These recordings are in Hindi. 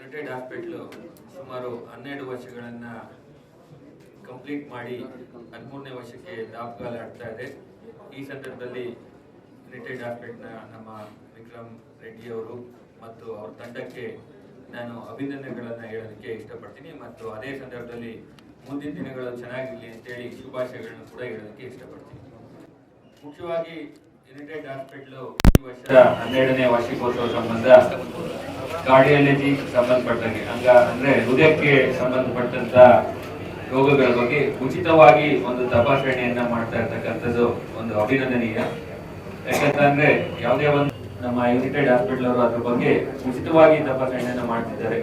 ಯುನೈಟೆಡ್ ಹಾಸ್ಪಿಟಲ್ ಸುಮಾರು 12 ವರ್ಷಗಳನ್ನು ಕಂಪ್ಲೀಟ್ ಮಾಡಿ 13ನೇ ವರ್ಷಕ್ಕೆ ದಾಪುಗಾಲಾಡ್ತಾ ಇದೆ. ಈ ಸಂದರ್ಭದಲ್ಲಿ ಯುನೈಟೆಡ್ ಹಾಸ್ಪಿಟಲ್ನ ನಮ್ಮ ವಿಕ್ರಮ್ ರೆಡ್ಡಿ ಅವರು ಮತ್ತು ಅವರ ತಂಡಕ್ಕೆ ನಾನು ಅಭಿನಂದನೆಗಳನ್ನು ಹೇಳೋದಕ್ಕೆ ಇಷ್ಟಪಡ್ತೀನಿ ಮತ್ತು ಅದೇ ಸಂದರ್ಭದಲ್ಲಿ ಮುಂದಿನ ದಿನಗಳು ಚೆನ್ನಾಗಿರಲಿ ಅಂತೇಳಿ ಶುಭಾಶಯಗಳನ್ನು ಕೂಡ ಹೇಳೋದಕ್ಕೆ ಇಷ್ಟಪಡ್ತೀನಿ. ಮುಖ್ಯವಾಗಿ ಯುನೈಟೆಡ್ ಹಾಸ್ಪಿಟಲ್ ಈ ವರ್ಷದ 12ನೇ ವಾರ್ಷಿಕೋತ್ಸವ ಸಂಬಂಧ ಕಾರ್ಡಿಯಾಲಜಿ ಸಂಬಂಧಪಟ್ಟಂಗೆ ಅಂದ್ರೆ ಹೃದಯಕ್ಕೆ ಸಂಬಂಧಪಟ್ಟಂತ ರೋಗಗಳ ಬಗ್ಗೆ ಉಚಿತವಾಗಿ ಒಂದು ತಪಾಸಣೆಯನ್ನ ಮಾಡ್ತಾ ಇರ್ತಕ್ಕಂಥದ್ದು ಒಂದು ಅಭಿನಂದನೀಯ. ಯಾಕಂತಂದ್ರೆ ಯಾವುದೇ ಒಂದು ನಮ್ಮ ಯುನೈಟೆಡ್ ಹಾಸ್ಪಿಟಲ್ ಅವರು ಅದ್ರ ಬಗ್ಗೆ ಉಚಿತವಾಗಿ ತಪಾಸಣೆಯನ್ನ ಮಾಡ್ತಿದ್ದಾರೆ.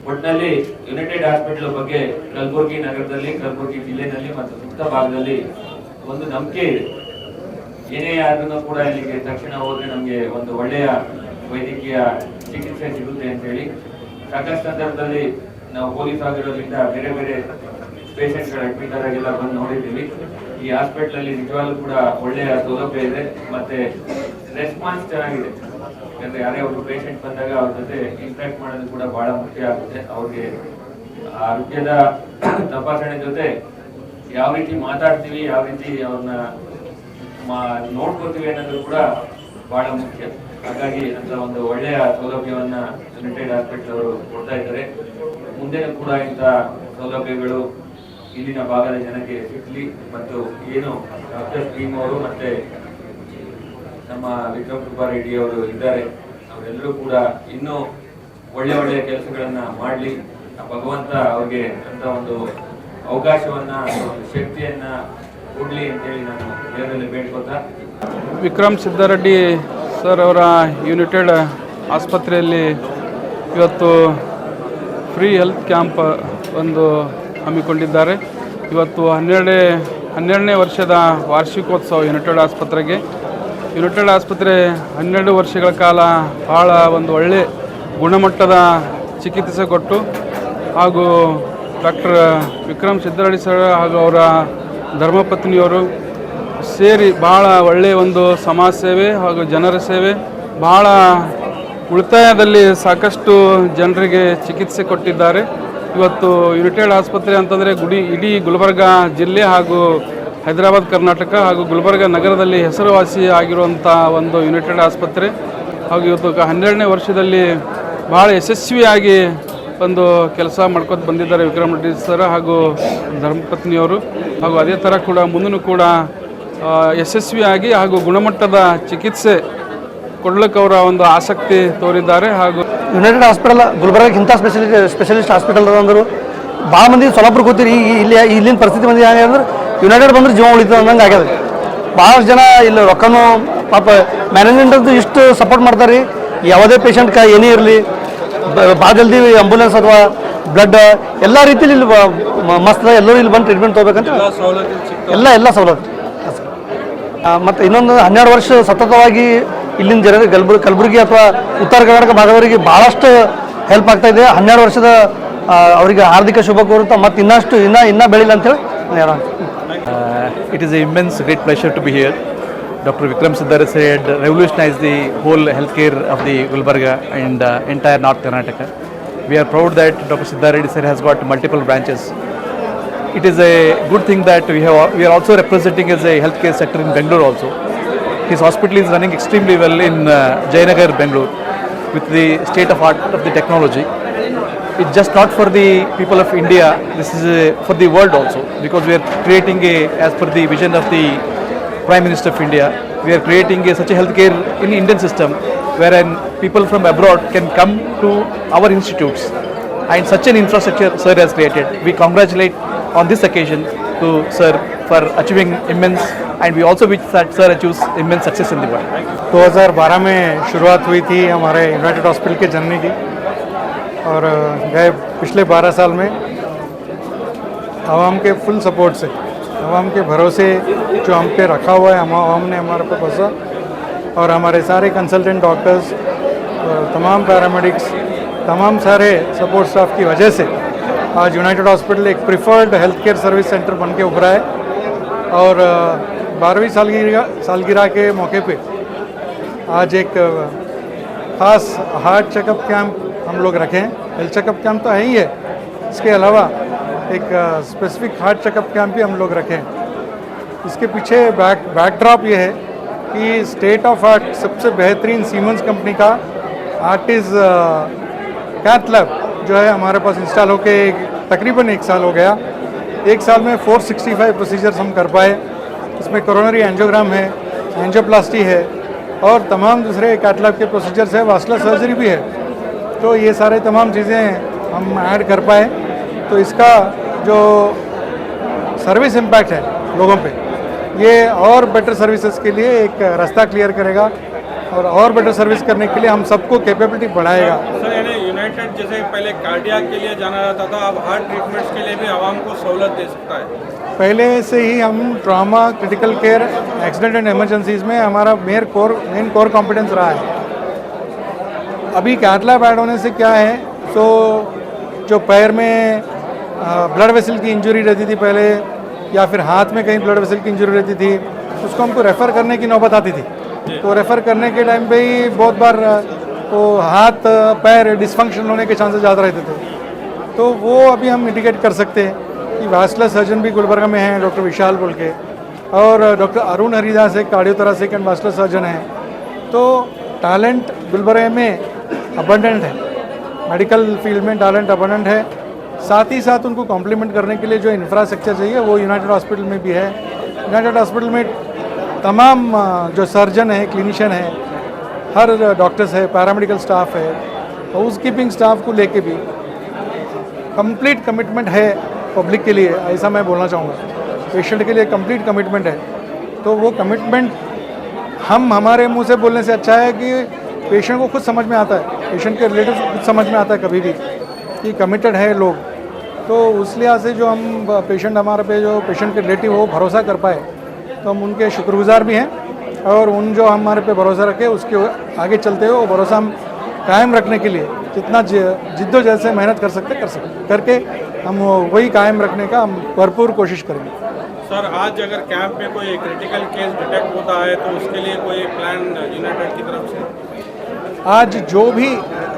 ಒಟ್ಟಿನಲ್ಲಿ ಯುನೈಟೆಡ್ ಹಾಸ್ಪಿಟಲ್ ಬಗ್ಗೆ ಕಲಬುರಗಿ ನಗರದಲ್ಲಿ, ಕಲಬುರಗಿ ಜಿಲ್ಲೆನಲ್ಲಿ ಮತ್ತು ಸುತ್ತ ಭಾಗದಲ್ಲಿ ಒಂದು ನಂಬಿಕೆ ಇದೆ. ಏನೇ ಆದ್ರೂ ಕೂಡ ಇಲ್ಲಿಗೆ ತಕ್ಷಣ ಹೋದ್ರೆ ನಮಗೆ ಒಂದು ಒಳ್ಳೆಯ ವೈದ್ಯಕೀಯ ಚಿಕಿತ್ಸೆ ಸಿಗುತ್ತೆ ಅಂತ ಹೇಳಿ ಸಾಕಷ್ಟು ಸಂದರ್ಭದಲ್ಲಿ ನಾವು ಪೊಲೀಸ್ ಆಗಿರೋದ್ರಿಂದ ಬೇರೆ ಬೇರೆ ಪೇಷಂಟ್ಗಳು ಅಡ್ಮಿಟ್ ಆದಾಗೆಲ್ಲ ಬಂದು ನೋಡಿದ್ದೀವಿ. ಈ ಹಾಸ್ಪಿಟಲ್ ಅಲ್ಲಿ ನಿಜವಾಗ್ಲೂ ಕೂಡ ಒಳ್ಳೆಯ ಸೌಲಭ್ಯ ಇದೆ ಮತ್ತೆ ರೆಸ್ಪಾನ್ಸ್ ಚೆನ್ನಾಗಿದೆ. ಯಾಕಂದ್ರೆ ಯಾರೇ ಒಬ್ಬರು ಪೇಷಂಟ್ ಬಂದಾಗ ಅವ್ರ ಜೊತೆ ಇಂಟ್ರಾಕ್ಟ್ ಮಾಡೋದು ಕೂಡ ಬಹಳ ಮುಖ್ಯ ಆಗುತ್ತೆ. ಅವ್ರಿಗೆ ಆರೋಗ್ಯದ ತಪಾಸಣೆ ಜೊತೆ ಯಾವ ರೀತಿ ಮಾತಾಡ್ತೀವಿ, ಯಾವ ರೀತಿ ಅವ್ರನ್ನ ನೋಡ್ಕೋತೀವಿ ಅನ್ನೋದು ಕೂಡ ಬಹಳ ಮುಖ್ಯ. ಹಾಗಾಗಿ ಅಂತ ಒಂದು ಒಳ್ಳೆಯ ಸೌಲಭ್ಯವನ್ನ ಯುನೈಟೆಡ್ ಹಾಸ್ಪಿಟಲ್ ಅವರು ಕೊಡ್ತಾ ಇದ್ದಾರೆ. ಮುಂದೆನೂ ಕೂಡ ಇಂಥ ಸೌಲಭ್ಯಗಳು ಇಲ್ಲಿನ ಭಾಗದ ಜನಕ್ಕೆ ಸಿಗ್ಲಿ ಮತ್ತು ಏನು ಡಾಕ್ಟರ್ ಸ್ಕೀಮ್ ಅವರು ಮತ್ತೆ ನಮ್ಮ ವಿಕ್ರಮ್ ಸುಬ್ಬಾರೆಡ್ಡಿ ಅವರು ಇದ್ದಾರೆ, ಅವರೆಲ್ಲರೂ ಕೂಡ ಇನ್ನೂ ಒಳ್ಳೆಯ ಕೆಲಸಗಳನ್ನ ಮಾಡಲಿ. ಭಗವಂತ ಅವ್ರಿಗೆ ಅಂತ ಒಂದು ಅವಕಾಶವನ್ನ, ಒಂದು ಶಕ್ತಿಯನ್ನ ಕೊಡ್ಲಿ ಅಂತೇಳಿ ನಾನು ದೇವರಲ್ಲಿ ಬೇಡ್ಕೊತಾ. ವಿಕ್ರಮ್ ಸಿದ್ದಾರೆಡ್ಡಿ ಸರ್ ಅವರ ಯುನೈಟೆಡ್ ಆಸ್ಪತ್ರೆಯಲ್ಲಿ ಇವತ್ತು ಫ್ರೀ ಹೆಲ್ತ್ ಕ್ಯಾಂಪ್ ಒಂದು ಹಮ್ಮಿಕೊಂಡಿದ್ದಾರೆ. ಇವತ್ತು 12ನೇ ವರ್ಷದ ವಾರ್ಷಿಕೋತ್ಸವ ಯುನೈಟೆಡ್ ಆಸ್ಪತ್ರೆಗೆ. ಯುನೈಟೆಡ್ ಆಸ್ಪತ್ರೆ 12 ವರ್ಷಗಳ ಕಾಲ ಭಾಳ ಒಂದು ಒಳ್ಳೆ ಗುಣಮಟ್ಟದ ಚಿಕಿತ್ಸೆ ಕೊಟ್ಟು ಹಾಗೂ ಡಾಕ್ಟರ್ ವಿಕ್ರಮ್ ಸಿದ್ದಾರೆಡ್ಡಿ ಸರ್ ಹಾಗೂ ಅವರ ಧರ್ಮಪತ್ನಿಯವರು ಸೇರಿ ಭಾಳ ಒಳ್ಳೆಯ ಒಂದು ಸಮಾಜ ಸೇವೆ ಹಾಗೂ ಜನರ ಸೇವೆ, ಭಾಳ ಉಳಿತಾಯದಲ್ಲಿ ಸಾಕಷ್ಟು ಜನರಿಗೆ ಚಿಕಿತ್ಸೆ ಕೊಟ್ಟಿದ್ದಾರೆ. ಇವತ್ತು ಯುನೈಟೆಡ್ ಆಸ್ಪತ್ರೆ ಅಂತಂದರೆ ಇಡೀ ಗುಲ್ಬರ್ಗ ಜಿಲ್ಲೆ ಹಾಗೂ ಹೈದರಾಬಾದ್ ಕರ್ನಾಟಕ ಹಾಗೂ ಗುಲ್ಬರ್ಗ ನಗರದಲ್ಲಿ ಹೆಸರುವಾಸಿ ಆಗಿರುವಂಥ ಒಂದು ಯುನೈಟೆಡ್ ಆಸ್ಪತ್ರೆ. ಹಾಗೂ ಇವತ್ತು 12ನೇ ವರ್ಷದಲ್ಲಿ ಭಾಳ ಯಶಸ್ವಿಯಾಗಿ ಒಂದು ಕೆಲಸ ಮಾಡ್ಕೊಂಡು ಬಂದಿದ್ದಾರೆ ವಿಕ್ರಮ್ ರೆಡ್ಡಿ ಸರ್ ಹಾಗೂ ಧರ್ಮಪತ್ನಿಯವರು. ಹಾಗೂ ಅದೇ ಥರ ಕೂಡ ಮುಂದೂ ಕೂಡ ಯಶಸ್ವಿಯಾಗಿ ಹಾಗೂ ಗುಣಮಟ್ಟದ ಚಿಕಿತ್ಸೆ ಕೊಡ್ಲಿಕ್ಕೆ ಅವರ ಒಂದು ಆಸಕ್ತಿ ತೋರಿದ್ದಾರೆ. ಹಾಗೂ ಯುನೈಟೆಡ್ ಹಾಸ್ಪಿಟಲ್ ಗುಲ್ಬರ್ಗಕ್ಕೆ ಇಂಥ ಸ್ಪೆಷಲಿಸ್ಟ್ ಹಾಸ್ಪಿಟಲ್ ಅಂದರು ಭಾಳ ಮಂದಿ ಸೊಲಾಪುರ ಕೂತೀರಿ. ಇಲ್ಲಿನ ಪರಿಸ್ಥಿತಿ ಮಂದಿ ಹೆಂಗೆ ಅಂದ್ರೆ ಯುನೈಟೆಡ್ ಬಂದ್ರೆ ಜೀವ ಉಳಿತದೆ ಅಂದಂಗೆ ಆಗ್ಯದ. ಭಾಳಷ್ಟು ಜನ ಇಲ್ಲಿ ರೊಕ್ಕನೂ ಪಾಪ ಮ್ಯಾನೇಜ್ಮೆಂಟ್ ಅಂತೂ ಇಷ್ಟು ಸಪೋರ್ಟ್ ಮಾಡ್ತಾರೆ. ಯಾವುದೇ ಪೇಷಂಟ್ ಏನೇ ಇರಲಿ ಭಾಳ ಜಲ್ದಿ ಆಂಬುಲೆನ್ಸ್ ಅಥವಾ ಬ್ಲಡ್ ಎಲ್ಲ ರೀತಿಯಲ್ಲಿ ಇಲ್ಲಿ ಮಸ್ತ್ ಎಲ್ಲರೂ ಇಲ್ಲಿ ಬಂದು ಟ್ರೀಟ್ಮೆಂಟ್ ತೊಗೋಬೇಕಂತ ಎಲ್ಲ ಸವಲತ್ತು. ಮತ್ತು ಇನ್ನೊಂದು 12 ವರ್ಷ ಸತತವಾಗಿ ಇಲ್ಲಿನ ಜನರಿಗೆ ಕಲಬುರಗಿ ಅಥವಾ ಉತ್ತರ ಕರ್ನಾಟಕ ಭಾಗದವರಿಗೆ ಭಾಳಷ್ಟು ಹೆಲ್ಪ್ ಆಗ್ತಾ ಇದೆ. 12 ವರ್ಷದ ಅವರಿಗೆ ಹಾರ್ದಿಕ ಶುಭ ಕೋರುತ್ತಾ ಮತ್ತು ಇನ್ನೂ ಬೆಳಿಲ್ಲ ಅಂತೇಳಿ ಹೇಳೋಣ. It is an immense great pleasure to be here. Dr. Vikram Siddare said revolutionized the whole healthcare of the Gulbarga and entire North Karnataka. We are proud that Dr. Siddare sir has got multiple branches. It is a good thing that we are also representing as a healthcare sector in Bangalore also. His hospital is running extremely well in Jayanagar, Bangalore, with the state of art of the technology. It's just not for the people of India, this is for the world also, because we are creating as per the vision of the Prime Minister of India, we are creating such a healthcare in Indian system wherein people from abroad can come to our institutes, and such an infrastructure sir has created. We congratulate on this occasion to sir for achieving immense, and we also wish that sir achieves immense success in the world. 2012 में शुरुआत हुई थी हमारे यूनाइटेड हॉस्पिटल के जर्नी की, और गए पिछले 12 साल में आवाम के फुल सपोर्ट से, आवाम के भरोसे जो हम पे रखा हुआ है, आवाम ने हमारे पे भरोसा, और हमारे सारे कंसल्टेंट डॉक्टर्स, तमाम पैरामेडिक्स, तमाम सारे सपोर्ट स्टाफ की वजह से आज यूनाइटेड हॉस्पिटल एक preferred health care service centre बन के उभरा है। और 12वीं सालगिरह के मौके पे आज एक ख़ास हार्ट चेकअप कैंप हम लोग रखें। हेल्थ चेकअप कैंप तो है ही है, इसके अलावा एक स्पेसिफिक हार्ट चेकअप कैंप भी हम लोग रखें। इसके पीछे बैकड्रॉप ये है कि स्टेट ऑफ आर्ट सबसे बेहतरीन सीमेंस कंपनी का आर्टिस्ट कैथ लैब जो है हमारे पास इंस्टॉल होके तकरीबन 1 साल हो गया। 1 साल में 465 प्रोसीजर्स हम कर पाए। इसमें कोरोनरी एंजियोग्राम है, एंजियोप्लास्टी है और तमाम दूसरे कैथ लैब के प्रोसीजर्स है, वास्कुलर सर्जरी भी है। तो ये सारे तमाम चीज़ें हम ऐड कर पाए, तो इसका जो सर्विस इम्पैक्ट है लोगों पे, ये और बेटर सर्विसेज के लिए एक रास्ता क्लियर करेगा और बेटर सर्विस करने के लिए हम सबको कैपेबिलिटी बढ़ाएगा। सर यानी यूनाइटेड जैसे पहले कार्डियक के लिए जाना जाता था, अब हार्ट ट्रीटमेंट्स के लिए भी आवाम को सहूलत दे सकता है। पहले से ही हम trauma, critical care, accident and emergencies में हमारा मेन कोर कॉम्पिटेंस रहा है। अभी कैथ लैब ऐड होने से क्या है, तो जो पैर में ब्लड वेसल की इंजरी रहती थी पहले, या फिर हाथ में कहीं ब्लड वेसल की इंजरी रहती थी, उसको हमको रेफ़र करने की नौबत आती थी। तो रेफ़र करने के टाइम पे ही बहुत बार वो हाथ पैर डिसफंक्शन होने के चांसेस ज़्यादा रहते थे। तो वो अभी हम मिटिगेट कर सकते हैं कि वास्कुलर सर्जन भी गुलबर्गा में हैं, डॉक्टर विशाल बोल के, और डॉक्टर अरुण हरिदास एक कार्डियोथोरेसिक एंड वास्कुलर सर्जन हैं। तो टैलेंट गुलबर्गा में अबंडेंट है, मेडिकल फील्ड में टैलेंट अबंडेंट है। साथ ही साथ उनको कॉम्प्लीमेंट करने के लिए जो इंफ्रास्ट्रक्चर चाहिए वो यूनाइटेड हॉस्पिटल में भी है। यूनाइटेड हॉस्पिटल में तमाम जो सर्जन है, क्लिनिशियन है, हर डॉक्टर्स है, पैरामेडिकल स्टाफ है, हाउस कीपिंग स्टाफ को लेके भी कंप्लीट कमिटमेंट है पब्लिक के लिए, ऐसा मैं बोलना चाहूँगा। पेशेंट के लिए कंप्लीट कमिटमेंट है। तो वो कमिटमेंट हम हमारे मुंह से बोलने से अच्छा है कि पेशेंट को खुद समझ में आता है, पेशेंट के रिलेटिव को खुद समझ में आता है कभी भी कि कमिटेड है लोग। तो उस लिहाज से जो हम पेशेंट हमारे पे जो पेशेंट के रिलेटिव हो भरोसा कर पाए, तो हम उनके शुक्रगुजार भी हैं। और उन जो हमारे पे भरोसा रखे उसके आगे चलते हुए वो भरोसा हम कायम रखने के लिए जितना जिद्दोजहद से मेहनत कर सकते करके हम वही कायम रखने का हम भरपूर कोशिश करेंगे। सर आज अगर कैंप में कोई क्रिटिकल केस डिटेक्ट होता है तो उसके लिए कोई प्लान यूनाइटेड की तरफ से? आज जो भी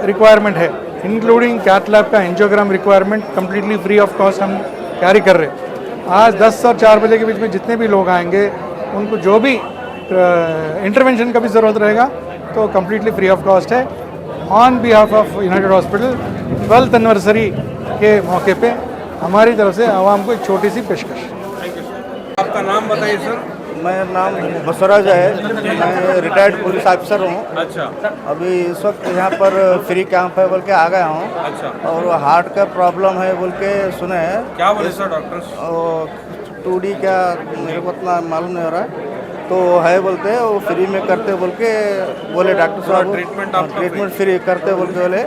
रिक्वायरमेंट है इंक्लूडिंग कैथ लैब का angiogram requirement completely free of cost हम कैरी कर रहे हैं। आज 10 और 4 बजे के बीच में जितने भी लोग आएंगे उनको जो भी इंटरवेंशन का भी ज़रूरत रहेगा तो कंप्लीटली फ्री ऑफ कॉस्ट है। On behalf of United hospital 12th anniversary के मौके पे हमारी तरफ से आवाम को एक छोटी सी पेशकश। आपका नाम बताइए सर। मेरा नाम बसवराज है, मैं रिटायर्ड पुलिस ऑफिसर हूँ। अच्छा। अभी इस वक्त यहाँ पर फ्री कैंप है बोल के आ गया हूँ। अच्छा। और हार्ट का प्रॉब्लम है बोल के सुने हैं। क्या बोले सर डॉक्टर? 2D क्या मेरे को उतना मालूम नहीं हो रहा है, तो है बोलते हैं वो फ्री में करते बोल के बोले डॉक्टर साहब। ट्रीटमेंट फ्री करते बोल के बोले,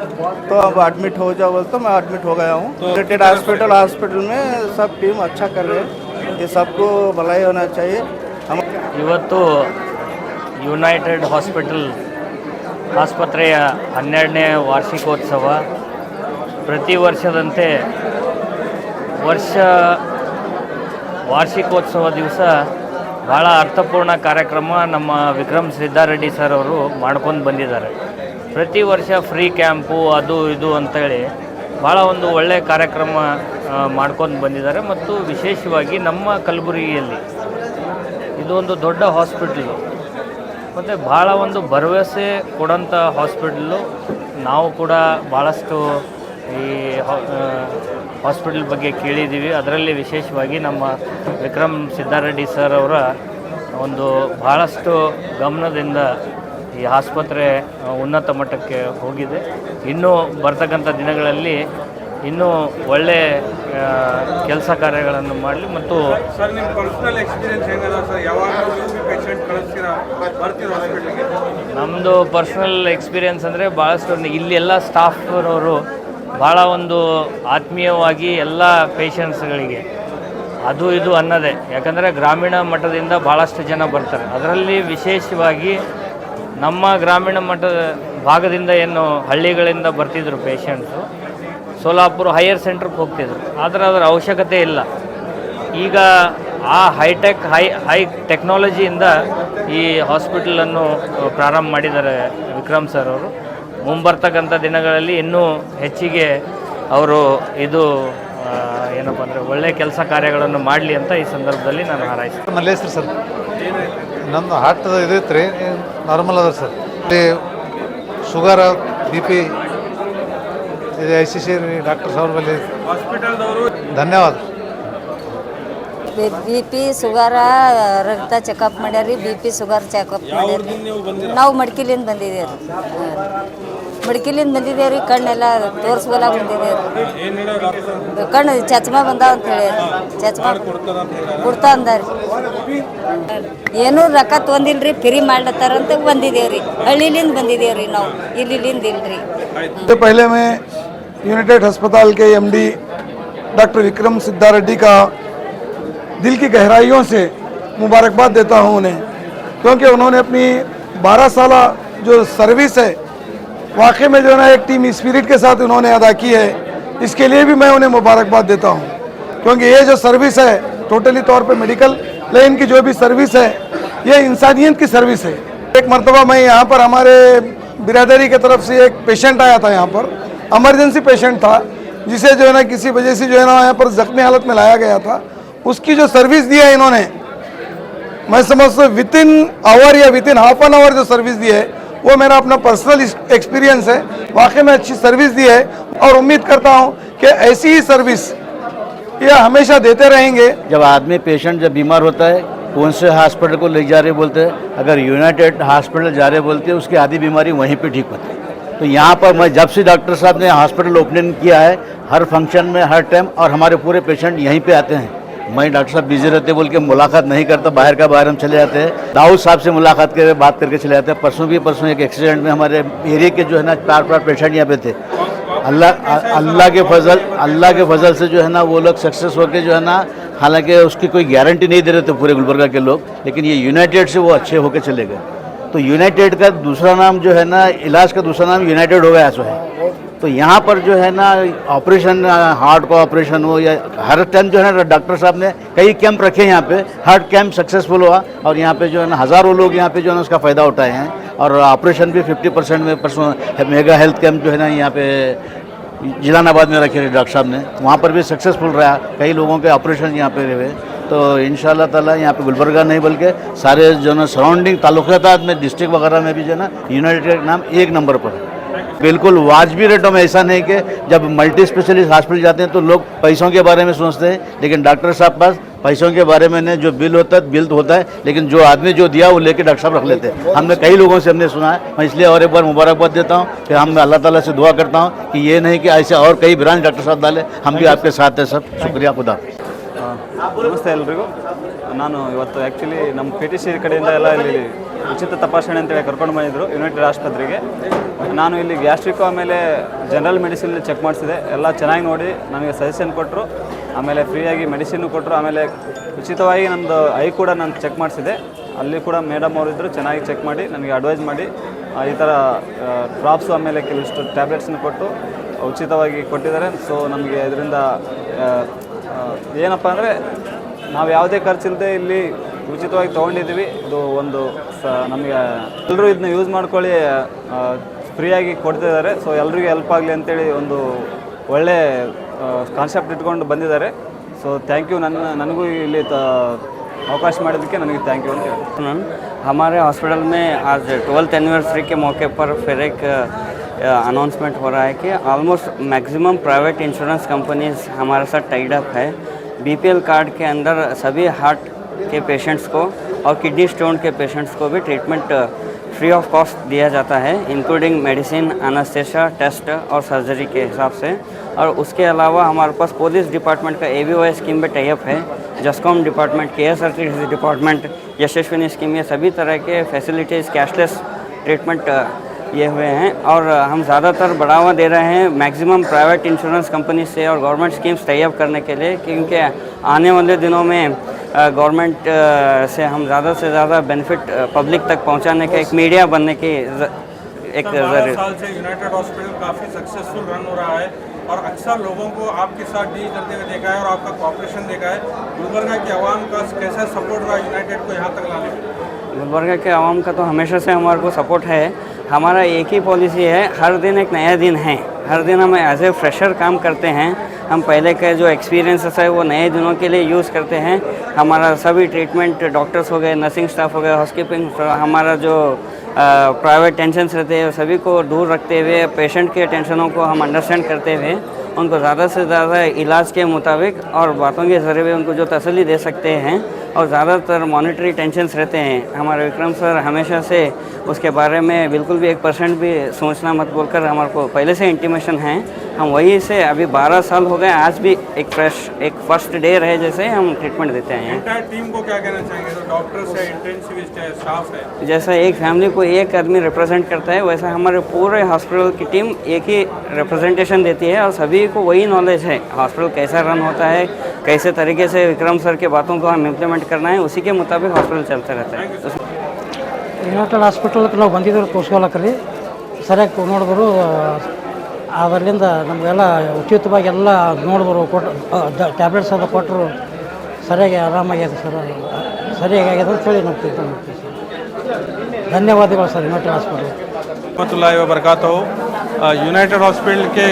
तो अब एडमिट हो जाओ बोलते, तो मैं एडमिट हो गया हूँ। रिलेटेड हॉस्पिटल में सब टीम अच्छा कर रहे हैं, ये सबको भलाई होना चाहिए। ಇವತ್ತು ಯುನೈಟೆಡ್ ಹಾಸ್ಪಿಟಲ್ ಆಸ್ಪತ್ರೆಯ 12ನೇ ವಾರ್ಷಿಕೋತ್ಸವ ಪ್ರತಿ ವರ್ಷದಂತೆ ವಾರ್ಷಿಕೋತ್ಸವ ದಿವಸ ಭಾಳ ಅರ್ಥಪೂರ್ಣ ಕಾರ್ಯಕ್ರಮ ನಮ್ಮ ವಿಕ್ರಮ್ ಸಿದ್ದಾರೆಡ್ಡಿ ಸರ್ ಅವರು ಮಾಡ್ಕೊಂಡು ಬಂದಿದ್ದಾರೆ. ಪ್ರತಿ ವರ್ಷ ಫ್ರೀ ಕ್ಯಾಂಪು ಅದು ಇದು ಅಂತೇಳಿ ಭಾಳ ಒಂದು ಒಳ್ಳೆಯ ಕಾರ್ಯಕ್ರಮ ಮಾಡ್ಕೊಂಡು ಬಂದಿದ್ದಾರೆ. ಮತ್ತು ವಿಶೇಷವಾಗಿ ನಮ್ಮ ಕಲಬುರಗಿಯಲ್ಲಿ ಇದೊಂದು ದೊಡ್ಡ ಹಾಸ್ಪಿಟಲು ಮತ್ತು ಭಾಳ ಒಂದು ಭರವಸೆ ಕೊಡೋಂಥ ಹಾಸ್ಪಿಟಲು. ನಾವು ಕೂಡ ಭಾಳಷ್ಟು ಈ ಹಾಸ್ಪಿಟಲ್ ಬಗ್ಗೆ ಕೇಳಿದ್ದೀವಿ. ಅದರಲ್ಲಿ ವಿಶೇಷವಾಗಿ ನಮ್ಮ ವಿಕ್ರಮ್ ಸಿದ್ದಾರೆಡ್ಡಿ ಸರ್ ಅವರ ಒಂದು ಭಾಳಷ್ಟು ಗಮನದಿಂದ ಈ ಆಸ್ಪತ್ರೆ ಉನ್ನತ ಮಟ್ಟಕ್ಕೆ ಹೋಗಿದೆ. ಇನ್ನೂ ಬರ್ತಕ್ಕಂಥ ದಿನಗಳಲ್ಲಿ ಇನ್ನೂ ಒಳ್ಳೆ ಕೆಲಸ ಕಾರ್ಯಗಳನ್ನು ಮಾಡಲಿ. ಮತ್ತು ಸರ್ ನಿಮ್ಮ ಪರ್ಸನಲ್ ಎಕ್ಸ್ಪೀರಿಯನ್ಸ್ ಹೆಂಗದ ಸರ್? ಯಾವಾಗಲೂ ಪೇಷಂಟ್ ಕಳಿಸ್ತೀರಾ, ಬರ್ತೀರಾ ಹಾಸ್ಪಿಟ್ಲಿಗೆ? ನಮ್ಮದು ಪರ್ಸ್ನಲ್ ಎಕ್ಸ್ಪೀರಿಯನ್ಸ್ ಅಂದರೆ ಭಾಳಷ್ಟು ಇಲ್ಲಿ ಎಲ್ಲ ಸ್ಟಾಫ್ನವರು ಭಾಳ ಒಂದು ಆತ್ಮೀಯವಾಗಿ ಎಲ್ಲ ಪೇಷಂಟ್ಸ್ಗಳಿಗೆ ಅದು ಇದು ಅನ್ನೋದೇ. ಯಾಕಂದರೆ ಗ್ರಾಮೀಣ ಮಟ್ಟದಿಂದ ಭಾಳಷ್ಟು ಜನ ಬರ್ತಾರೆ. ಅದರಲ್ಲಿ ವಿಶೇಷವಾಗಿ ನಮ್ಮ ಗ್ರಾಮೀಣ ಮಟ್ಟದ ಭಾಗದಿಂದ ಏನು ಹಳ್ಳಿಗಳಿಂದ ಬರ್ತಿದ್ರು ಪೇಷಂಟ್ಸು, ಸೋಲಾಪುರ ಹೈಯರ್ ಸೆಂಟ್ರಿಗೆ ಹೋಗ್ತಿದ್ರು. ಆದರೆ ಅದರ ಅವಶ್ಯಕತೆ ಇಲ್ಲ. ಈಗ ಆ ಹೈ ಟೆಕ್ನಾಲಜಿಯಿಂದ ಈ ಹಾಸ್ಪಿಟಲನ್ನು ಪ್ರಾರಂಭ ಮಾಡಿದ್ದಾರೆ ವಿಕ್ರಮ್ ಸರ್ ಅವರು. ಮುಂಬರ್ತಕ್ಕಂಥ ದಿನಗಳಲ್ಲಿ ಇನ್ನೂ ಹೆಚ್ಚಿಗೆ ಅವರು ಇದು ಏನಪ್ಪ ಅಂದರೆ ಒಳ್ಳೆಯ ಕೆಲಸ ಕಾರ್ಯಗಳನ್ನು ಮಾಡಲಿ ಅಂತ ಈ ಸಂದರ್ಭದಲ್ಲಿ ನಾನು ಹಾರೈಸ್ತೀನಿ. ಮಲ್ಲೇಶ್ವರ ಸರ್, ನಂದು ಹಾರ್ಟ್ ಇದು ಇತ್ತು ರೀ, ನಾರ್ಮಲ್ ಅದ ಸರ್. ಇಲ್ಲಿ ಶುಗರ್ ಬಿ ಪಿ ಇದು ICC ಡಾಕ್ಟರ್ ಸಾಹೇಬ್ ಬಲ್ಲಿ ಧನ್ಯವಾದ. ಬಿ ಪಿ ಶುಗರ ರಕ್ತ ಚೆಕಪ್ ಮಾಡ್ಯಾರಿ, ಬಿ ಪಿ ಶುಗರ್ ಚೆಕಪ್ ಮಾಡ್ಯಾರಿ. ನಾವು ಮಡ್ಕಿಲಿಂದ ಬಂದಿದ್ದೇವೆ ರೀ, ಮಡ್ಕಿಲಿಂದ ಬಂದಿದ್ದೇವೆ ರೀ. ಕಣ್ಣೆಲ್ಲ ತೋರಿಸ್ಕೊಲ ಬಂದಿದ್ದೇವೆ ರೀ. ಕಣ್ಣು ಚಚ್ಮಾ ಬಂದಾವ ಅಂತ ಹೇಳಿ ಚಚ್ಮಾ ಕೊಡ್ತಾ ಅಂದಾರಿ. ಏನೂ ರೊಕ್ಕ ತೊಂದಿಲ್ಲ ರೀ, ಫ್ರೀ ಮಾಡ್ಲತ್ತಾರಂತ ಬಂದಿದ್ದೇವೆ ರೀ. ಹಳ್ಳಿಲಿಂದ ಬಂದಿದ್ದೇವೆ ರೀ ನಾವು, ಇಲ್ಲಿಂದ ಇಲ್ರಿ. पहले मैं यूनाइटेड अस्पताल के MD डॉक्टर विक्रम सिद्धा रेड्डी का दिल की गहराइयों से मुबारकबाद देता हूं उन्हें, क्योंकि उन्होंने अपनी 12 साल जो सर्विस है वाकई में जो है ना एक टीम स्पिरिट के साथ उन्होंने अदा की है. इसके लिए भी मैं उन्हें मुबारकबाद देता हूं, क्योंकि ये जो सर्विस है टोटली तौर पे मेडिकल लाइन की जो भी सर्विस है ये इंसानियत की सर्विस है. एक मरतबा मैं यहाँ पर हमारे बिरादरी की तरफ से एक पेशेंट आया था, यहाँ पर इमरजेंसी पेशेंट था, जिसे जो है ना किसी वजह से जो है ना यहाँ पर जख्मी हालत में लाया गया था. उसकी जो सर्विस दी है इन्होंने, मैं समझता हूँ वितिन आवर या वितिन हाफ एन आवर जो सर्विस दी है वो मेरा अपना पर्सनल एक्सपीरियंस है. वाकई में अच्छी सर्विस दी है और उम्मीद करता हूँ कि ऐसी ही सर्विस ये हमेशा देते रहेंगे. जब आदमी पेशेंट जब बीमार होता है, कौन से हॉस्पिटल को ले जा रहे बोलते हैं, अगर यूनाइटेड हॉस्पिटल जा रहे बोलते हैं, उसकी आधी बीमारी वहीं पे ठीक होती है. तो यहाँ पर मैं जब से डॉक्टर साहब ने हॉस्पिटल ओपनिंग किया है, हर फंक्शन में हर टाइम, और हमारे पूरे पेशेंट यहीं पे आते हैं. मैं डॉक्टर साहब बिजी रहते बोल के मुलाकात नहीं करता, बाहर का बाहर हम चले जाते हैं. दाऊद साहब से मुलाकात करके बात करके चले जाते हैं. परसों एक एक्सीडेंट में हमारे एरिया के जो है ना 4 पेशेंट यहाँ पे थे. अल्लाह के फजल से जो है ना वो लोग सक्सेस होकर जो है ना, हालांकि उसकी कोई गारंटी नहीं दे रहे थे पूरे गुलबर्गा के लोग, लेकिन ये यूनाइटेड से वो अच्छे होकर चले गए. तो यूनाइटेड का दूसरा नाम जो है ना, इलाज का दूसरा नाम यूनाइटेड हो गया है. तो यहाँ पर जो है ना ऑपरेशन, हार्ट का ऑपरेशन हो या हर टाइम जो है ना डॉक्टर साहब ने कई कैंप रखे यहाँ पे. हार्ट कैंप सक्सेसफुल हुआ और यहाँ पे जो है ना हज़ारों लोग यहाँ पे जो है ना उसका फ़ायदा उठाए हैं. और ऑपरेशन भी 50% में मेगा हेल्थ कैंप जो है ना यहाँ पे जिलानाबाद में रखे डॉक्टर साहब ने, वहाँ पर भी सक्सेसफुल रहा. कई लोगों के ऑपरेशन यहाँ पे हुए. तो इंशाल्लाह ताला यहाँ पे गुलबर्गा नहीं बल्कि सारे जो ना सराउंडिंग तालुकात में, डिस्ट्रिक्ट वगैरह में भी जो है ना यूनाइटेड नाम 1 नंबर पर है. बिल्कुल वाजबी रेटों में. ऐसा नहीं कि जब मल्टी स्पेशलिस्ट हॉस्पिटल जाते हैं तो लोग पैसों के बारे में सोचते हैं, लेकिन डॉक्टर साहब पास पैसों के बारे में नहीं, जो बिल होता है बिल तो होता है, लेकिन जो आदमी जो दिया वो लेके डॉक्टर साहब रख लेते हैं. हमने कई लोगों से हमने सुना है. मैं इसलिए और एक बार मुबारकबाद देता हूँ कि हम अल्लाह ताला से दुआ करता हूँ कि ये नहीं कि ऐसे और कई ब्रांच डॉक्टर साहब डाले. हम भी आपके साथ हैं सब. शुक्रिया. खुदा. ನಮಸ್ತೆ ಎಲ್ರಿಗೂ. ನಾನು ಇವತ್ತು ಆ್ಯಕ್ಚುಲಿ ನಮ್ಮ PTC ಕಡೆಯಿಂದ ಎಲ್ಲ ಇಲ್ಲಿ ಉಚಿತ ತಪಾಸಣೆ ಅಂತೇಳಿ ಕರ್ಕೊಂಡು ಬಂದಿದ್ದರು ಯುನೈಟೆಡ್ ಆಸ್ಪತ್ರೆಗೆ. ನಾನು ಇಲ್ಲಿ ಗ್ಯಾಸ್ಟ್ರಿಕ್ ಆಮೇಲೆ ಜನರಲ್ ಮೆಡಿಸಿನ್ ಚೆಕ್ ಮಾಡಿಸಿದೆ. ಎಲ್ಲ ಚೆನ್ನಾಗಿ ನೋಡಿ ನನಗೆ ಸಜೆಷನ್ ಕೊಟ್ಟರು, ಆಮೇಲೆ ಫ್ರೀಯಾಗಿ ಮೆಡಿಸಿನ್ನು ಕೊಟ್ಟರು. ಆಮೇಲೆ ಉಚಿತವಾಗಿ ನಮ್ಮದು ಐ ಕೂಡ ನಾನು ಚೆಕ್ ಮಾಡಿಸಿದೆ. ಅಲ್ಲಿ ಕೂಡ ಮೇಡಮ್ ಅವರಿದ್ದರು, ಚೆನ್ನಾಗಿ ಚೆಕ್ ಮಾಡಿ ನನಗೆ ಅಡ್ವೈಸ್ ಮಾಡಿ ಈ ಥರ ಡ್ರಾಪ್ಸು ಆಮೇಲೆ ಕೆಲವಿಷ್ಟು ಟ್ಯಾಬ್ಲೆಟ್ಸನ್ನು ಕೊಟ್ಟು ಉಚಿತವಾಗಿ ಕೊಟ್ಟಿದ್ದಾರೆ. ಸೊ ನಮಗೆ ಇದರಿಂದ ಏನಪ್ಪ ಅಂದರೆ ನಾವು ಯಾವುದೇ ಖರ್ಚಿಲ್ಲದೆ ಇಲ್ಲಿ ಉಚಿತವಾಗಿ ತೊಗೊಂಡಿದ್ದೀವಿ. ಇದು ಒಂದು ನಮಗೆ ಎಲ್ಲರೂ ಇದನ್ನ ಯೂಸ್ ಮಾಡ್ಕೊಳ್ಳಿ, ಫ್ರೀಯಾಗಿ ಕೊಡ್ತಿದ್ದಾರೆ. ಸೊ ಎಲ್ರಿಗೂ ಹೆಲ್ಪ್ ಆಗಲಿ ಅಂತೇಳಿ ಒಂದು ಒಳ್ಳೆ ಕಾನ್ಸೆಪ್ಟ್ ಇಟ್ಕೊಂಡು ಬಂದಿದ್ದಾರೆ. So thank you. ನನಗೂ ಇಲ್ಲಿ अवकाश ಮಾಡಿದ್ದಕ್ಕೆ ನನಗೆ ಥ್ಯಾಂಕ್ ಯು ಅಂತ ಹೇಳ್ತೀನಿ. हमारे हॉस्पिटल में आज 12th एनिवर्सरी के मौके पर फिर एक अनाउंसमेंट हो रहा है कि almost maximum private insurance companies हमारे साथ टाइड अप है. BPL कार्ड के अंदर सभी हार्ट के पेशेंट्स को और किडनी स्टोन के पेशेंट्स को भी ट्रीटमेंट फ्री ऑफ कॉस्ट दिया जाता है, इंक्लूडिंग मेडिसिन, एनेस्थीसिया, टेस्ट और सर्जरी के हिसाब से. और उसके अलावा हमारे पास पुलिस डिपार्टमेंट का AVOI स्कीम में टाई अप है. जस्कॉम डिपार्टमेंट, KSRTC डिपार्टमेंट, यशस्विनी स्कीम, ये सभी तरह के फैसिलिटीज़ कैशलेस ट्रीटमेंट ये हुए हैं. और हम ज़्यादातर बढ़ावा दे रहे हैं मैक्सिमम प्राइवेट इंश्योरेंस कंपनी से और गवर्नमेंट स्कीम्स टाई अप करने के लिए, क्योंकि आने वाले दिनों में गवर्नमेंट से हम ज़्यादा से ज़्यादा बेनिफिट पब्लिक तक पहुंचाने का एक मीडिया बनने की एक 12 साल से यूनाइटेड हॉस्पिटल काफ़ी सक्सेसफुल रन हो रहा है और अक्सर लोगों को आपके साथ डील करते हुए देखा है और आपका कॉपरेशन देखा है. गुलबर्गा की आवाम का कैसा सपोर्ट रहा यूनाइटेड को यहाँ तक लाने में? गुलबर्गा के आवाम का तो हमेशा से हमारे को सपोर्ट है. हमारा एक ही पॉलिसी है, हर दिन एक नया दिन है। हर दिन हम एज ए फ्रेशर काम करते हैं। हम पहले के जो एक्सपीरियंसेस है वो नए दिनों के लिए यूज़ करते हैं। हमारा सभी ट्रीटमेंट, डॉक्टर्स हो गए, नर्सिंग स्टाफ हो गए, हाउसकीपिंग, हमारा जो प्राइवेट टेंशन्स रहते हैं सभी को दूर रखते हुए, पेशेंट के टेंशनों को हम अंडरस्टैंड करते हुए उनको ज़्यादा से ज़्यादा इलाज के मुताबिक और बातों के ज़रिए उनको जो तसल्ली दे सकते हैं, और ज़्यादातर मॉनिटरी टेंशन्स रहते हैं। हमारे विक्रम सर हमेशा से उसके बारे में बिल्कुल भी 1% भी सोचना मत बोलकर हमारे को पहले से इंटीमेशन है। हम वही से अभी 12 साल हो गए, आज भी एक फर्स्ट डे रहे जैसे हम ट्रीटमेंट देते हैं। एंटायर टीम को क्या कहना चाहेंगे? तो डॉक्टर्स है, इंटेंसिविस्ट है, स्टाफ है, जैसा एक फैमिली को एक आदमी रिप्रेजेंट करता है वैसा हमारे पूरे हॉस्पिटल की टीम एक ही रिप्रेजेंटेशन देती है, और सभी को वही नॉलेज है हॉस्पिटल कैसा रन होता है, कैसे तरीके से विक्रम सर के बातों को हम इम्प्लीमेंट करना है, उसी के मुताबिक हॉस्पिटल चलता रहता है। ಯುನೈಟೆಡ್ ಹಾಸ್ಪಿಟಲ್ಗೆ ನಾವು ಬಂದಿದ್ರು ತೋರಿಸ್ಕೊಳಕ್ಕೆ ರೀ, ಸರಿಯಾಗಿ ನೋಡಿದ್ರು ಅದರಿಂದ ನಮಗೆಲ್ಲ ಉಚಿತವಾಗಿ ಎಲ್ಲ ನೋಡಿದ್ರು, ಕೊಟ್ಟು ಟ್ಯಾಬ್ಲೆಟ್ಸ್ ಎಲ್ಲ ಕೊಟ್ಟರು, ಸರಿಯಾಗಿ ಆರಾಮಾಗ್ಯದ ಸರ್, ಸರಿಯಾಗಿ ಆಗ್ಯದ ಅಂತೇಳಿ ನಾವು ತಿಳ್ಕೊಂಡು ಹೋಗ್ತೀವಿ ಸರ್। ಧನ್ಯವಾದಗಳು ಸರ್ ಯುನೈಟೆಡ್ ಹಾಸ್ಪಿಟಲ್। रहमतुल्लाहि व बरकातहू। यूनाइटेड हॉस्पिटल के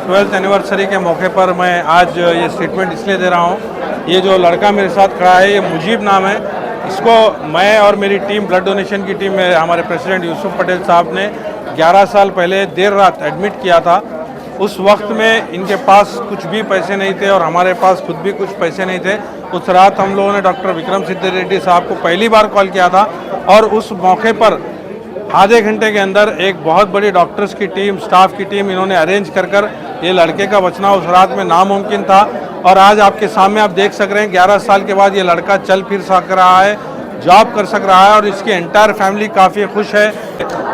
12th एनिवर्सरी के मौके पर मैं आज ये स्टेटमेंट इसलिए दे रहा हूँ। ये जो लड़का मेरे साथ खड़ा है ये मुजीब नाम है। इसको मैं और मेरी टीम, ब्लड डोनेशन की टीम में हमारे प्रेसिडेंट यूसुफ पटेल साहब ने 11 साल पहले देर रात एडमिट किया था। उस वक्त में इनके पास कुछ भी पैसे नहीं थे और हमारे पास खुद भी कुछ पैसे नहीं थे। उस रात हम लोगों ने डॉक्टर विक्रम सिद्धारेड्डी साहब को पहली बार कॉल किया था, और उस मौके पर आधे घंटे के अंदर एक बहुत बड़ी डॉक्टर्स की टीम, स्टाफ की टीम इन्होंने अरेंज कर ये लड़के का बचना उस रात में नामुमकिन था। और आज आपके सामने आप देख सक रहे हैं 11 साल के बाद ये लड़का चल फिर सक रहा है, जॉब कर सक रहा है, और इसकी एंटायर फैमिली काफ़ी खुश है।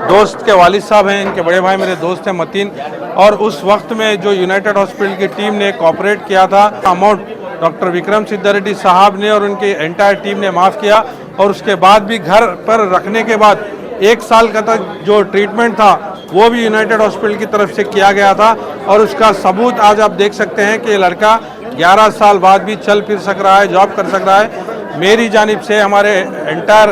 दोस्त के वालिद साहब हैं, इनके बड़े भाई मेरे दोस्त हैं मतीन, और उस वक्त में जो यूनाइटेड हॉस्पिटल की टीम ने कोऑपरेट किया था, अमाउंट डॉक्टर विक्रम सिद्धारेड्डी साहब ने और उनकी एंटायर टीम ने माफ़ किया, और उसके बाद भी घर पर रखने के बाद 1 साल का तक जो ट्रीटमेंट था वो भी यूनाइटेड हॉस्पिटल की तरफ से किया गया था, और उसका सबूत आज आप देख सकते हैं कि ये लड़का 11 साल बाद भी चल फिर सक रहा है, जॉब कर सक रहा है। मेरी जानिब से, हमारे एंटायर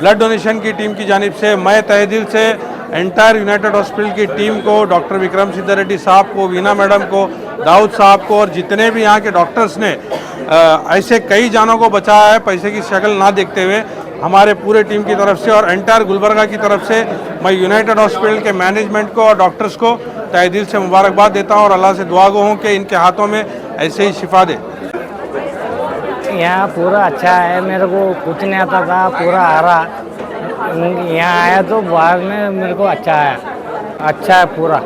ब्लड डोनेशन की टीम की जानिब से, मैं तहे दिल से एंटायर यूनाइटेड हॉस्पिटल की टीम को, डॉक्टर विक्रम सिद्धारेड्डी साहब को, वीना मैडम को, दाऊद साहब को, और जितने भी यहाँ के डॉक्टर्स ने ऐसे कई जानों को बचाया है पैसे की शक्ल ना देखते हुए, हमारे पूरे टीम की तरफ से और एंटायर गुलबर्गा की तरफ से मैं यूनाइटेड हॉस्पिटल के मैनेजमेंट को और डॉक्टर्स को तहे दिल से मुबारकबाद देता हूँ, और अल्लाह से दुआ गो हूँ कि इनके हाथों में ऐसे ही शिफा दे। यहाँ पूरा अच्छा है, मेरे को कुछ नहीं आता था, पूरा आ रहा। यहाँ आया तो बाद में मेरे को अच्छा आया, अच्छा है पूरा।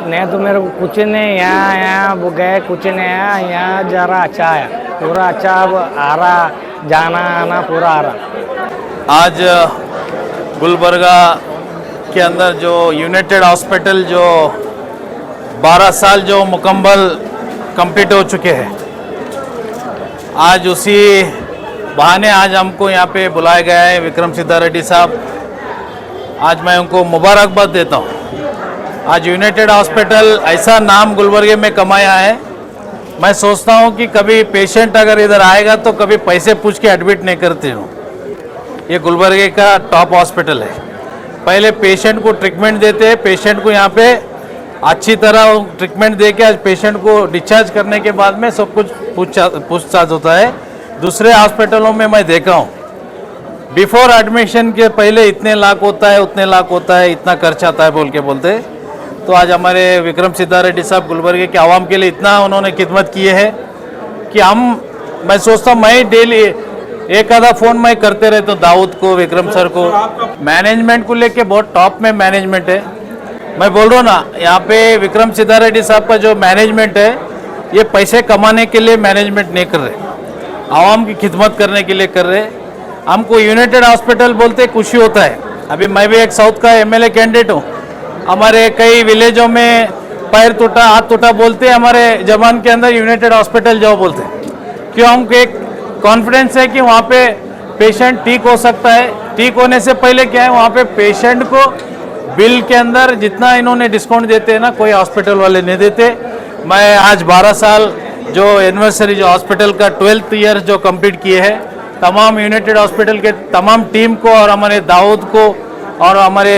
नहीं तो मेरे को कुछ नहीं, यहाँ वो गए कुछ नहीं आया, यहाँ जा रहा अच्छा आया, पूरा अच्छा अब आ रहा, जाना आना पूरा आ रहा। आज गुलबर्गा के अंदर जो यूनाइटेड हॉस्पिटल जो 12 साल जो मुकम्मल कंप्लीट हो चुके हैं, आज उसी बहाने आज हमको यहाँ पे बुलाया गया है विक्रम सिद्धारेड्डी साहब। आज मैं उनको मुबारकबाद देता हूँ। आज यूनाइटेड हॉस्पिटल ऐसा नाम गुलबर्गे में कमाया है। मैं सोचता हूँ कि कभी पेशेंट अगर इधर आएगा तो कभी पैसे पूछ के एडमिट नहीं करते हूँ। ये गुलबर्गे का टॉप हॉस्पिटल है। पहले पेशेंट को ट्रीटमेंट देते हैं, पेशेंट को यहाँ पे अच्छी तरह ट्रीटमेंट दे के आज पेशेंट को डिस्चार्ज करने के बाद में सब कुछ पूछताछ होता है। दूसरे हॉस्पिटलों में मैं देखा हूँ बिफोर एडमिशन के पहले इतने लाख होता है, उतने लाख होता है, इतना खर्च आता है बोल के बोलते। तो आज हमारे विक्रम सिद्धारेड्डी साहब गुलबर्गे के आवाम के लिए इतना उन्होंने खिदमत की है कि मैं सोचता हूँ मैं डेली एक आधा फ़ोन मैं करते रहता हूँ दाऊद को, विक्रम सर को। मैनेजमेंट को लेके बहुत टॉप में मैनेजमेंट है। मैं बोल रहा हूँ ना, यहाँ पे विक्रम सिद्धारेड्डी साहब का जो मैनेजमेंट है ये पैसे कमाने के लिए मैनेजमेंट नहीं कर रहे, आवाम की खिदमत करने के लिए कर रहे। हमको यूनाइटेड हॉस्पिटल बोलते खुशी होता है। अभी मैं भी एक साउथ का MLA कैंडिडेट हूँ। हमारे कई विलेजों में पैर टूटा, हाथ टूटा बोलते हमारे जबान के अंदर यूनाइटेड हॉस्पिटल जाओ बोलते। क्यों? हमको एक कॉन्फिडेंस है कि वहाँ पे पेशेंट ठीक हो सकता है। ठीक होने से पहले क्या है, वहाँ पे पेशेंट को बिल के अंदर जितना इन्होंने डिस्काउंट देते हैं ना, कोई हॉस्पिटल वाले नहीं देते। मैं आज 12 साल जो एनिवर्सरी जो हॉस्पिटल का 12th ईयर जो कंप्लीट किए हैं, तमाम यूनाइटेड हॉस्पिटल के तमाम टीम को और हमारे दाऊद को और हमारे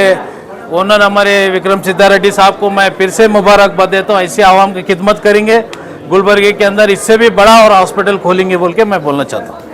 ओनर हमारे विक्रम सिद्धा रेड्डी साहब को मैं फिर से मुबारकबाद देता हूँ। ऐसी आवाम की खिदमत करेंगे गुलबर्गे के अंदर, इससे भी बड़ा और हॉस्पिटल खोलेंगे बोल के मैं बोलना चाहता हूँ।